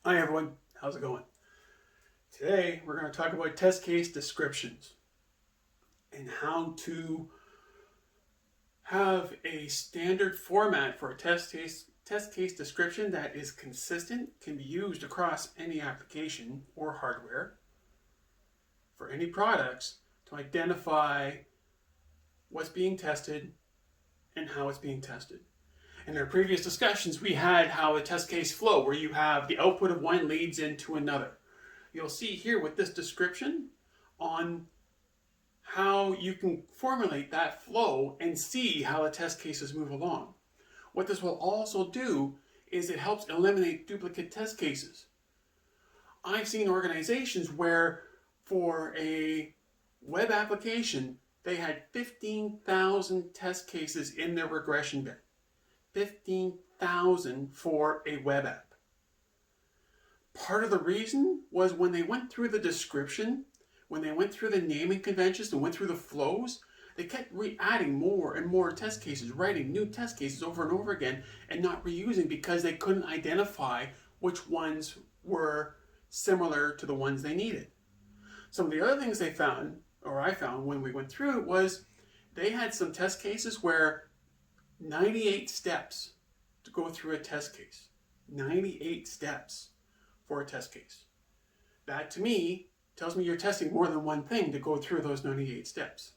Hi everyone, how's it going? Today we're going to talk about test case descriptions and how to have a standard format for a test case description that is consistent, can be used across any application or hardware for any products to identify what's being tested and how it's being tested. In our previous discussions, we had how a test case flow, where you have the output of one leads into another. You'll see here with this description on how you can formulate that flow and see how the test cases move along. What this will also do is it helps eliminate duplicate test cases. I've seen organizations where for a web application, they had 15,000 test cases in their regression bin. 15,000 for a web app. Part of the reason was when they went through the description, when they went through the naming conventions and went through the flows, they kept re-adding more and more test cases, writing new test cases over and over again and not reusing because they couldn't identify which ones were similar to the ones they needed. Some of the other things they found, or I found when we went through it, was they had some test cases where 98 steps to go through a test case. 98 steps for a test case. That to me tells me you're testing more than one thing to go through those 98 steps.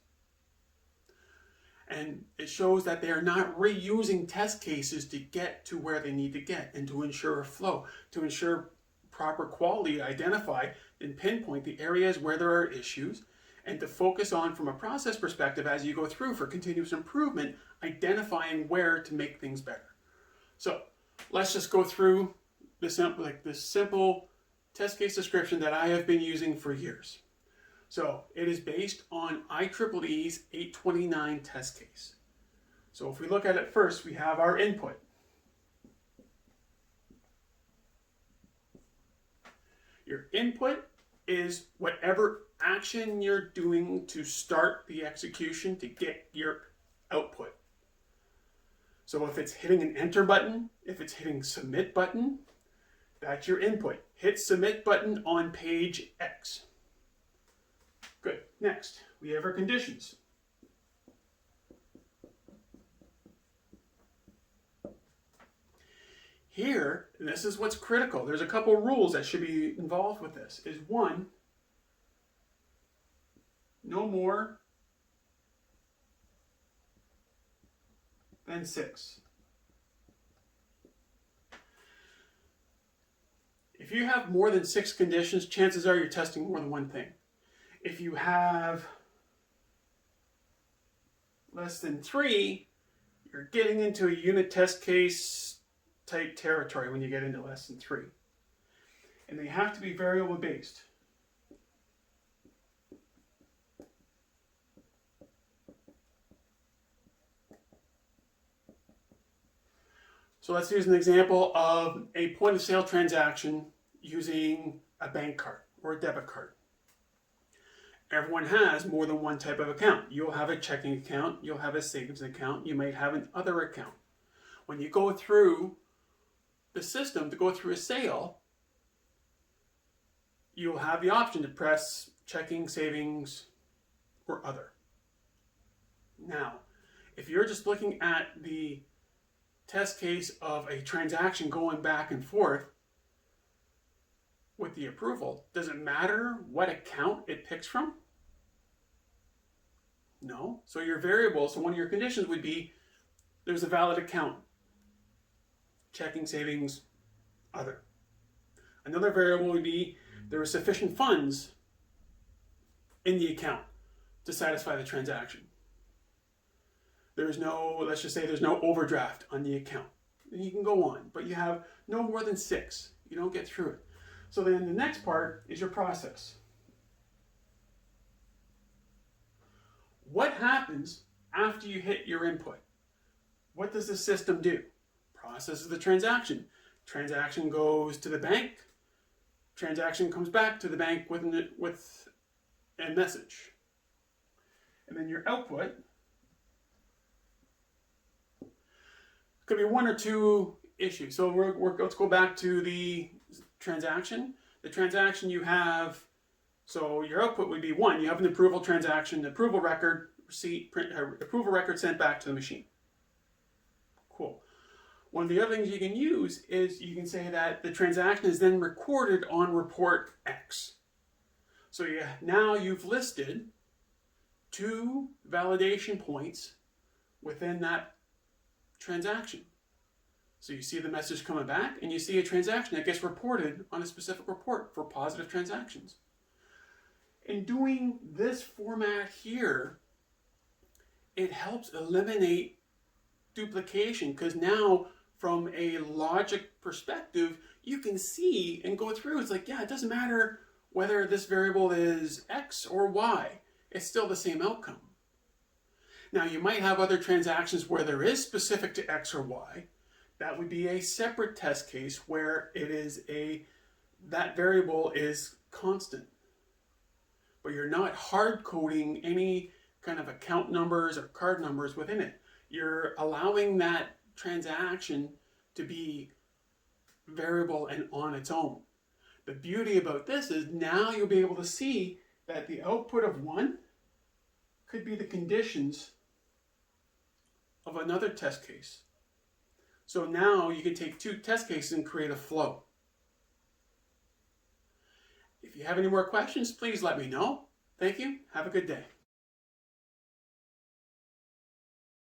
And it shows that they are not reusing test cases to get to where they need to get and to ensure a flow, to ensure proper quality, to identify and pinpoint the areas where there are issues, and to focus on, from a process perspective, as you go through for continuous improvement, identifying where to make things better. So let's just go through this simple test case description that I have been using for years. So it is based on IEEE's 829 test case. So if we look at it first, we have our input. Your input is whatever action you're doing to start the execution to get your output. So if it's hitting an enter button, if it's hitting submit button, that's your input. Hit submit button on page X. Good. Next, we have our conditions. Here, and this is what's critical, there's a couple rules that should be involved with this, is one, no more than 6. If you have more than 6 conditions, chances are you're testing more than one thing. If you have less than 3, you're getting into a unit test case type territory when you get into less than 3. And they have to be variable based. So let's use an example of a point of sale transaction using a bank card or a debit card. Everyone has more than one type of account. You'll have a checking account, you'll have a savings account, you might have an other account. When you go through the system to go through a sale, you'll have the option to press checking, savings, or other. Now, if you're just looking at the test case of a transaction going back and forth with the approval, does it matter what account it picks from? No. So your variable, so one of your conditions would be there's a valid account. Checking, savings, other. Another variable would be there are sufficient funds in the account to satisfy the transaction. There's no, let's just say there's no overdraft on the account. And you can go on, but you have no more than 6. You don't get through it. So then the next part is your process. What happens after you hit your input? What does the system do? Processes the transaction. Transaction goes to the bank. Transaction comes back to the bank with a message. And then your output could be one or two issues. So let's go back to the transaction, the transaction you have, so your output would be 1. You have an approval transaction, approval record, receipt, approval record sent back to the machine. Cool. One of the other things you can use is you can say that the transaction is then recorded on report X. So now you've listed 2 validation points within that transaction. So you see the message coming back, and you see a transaction that gets reported on a specific report for positive transactions. In doing this format here, it helps eliminate duplication, because now from a logic perspective, you can see and go through. It's like, yeah, it doesn't matter whether this variable is X or Y. It's still the same outcome. Now, you might have other transactions where there is specific to X or Y. That would be a separate test case where it is that variable is constant. But you're not hard coding any kind of account numbers or card numbers within it. You're allowing that transaction to be variable and on its own. The beauty about this is now you'll be able to see that the output of 1 could be the conditions of another test case. So now you can take 2 test cases and create a flow. If you have any more questions, please let me know. Thank you. Have a good day.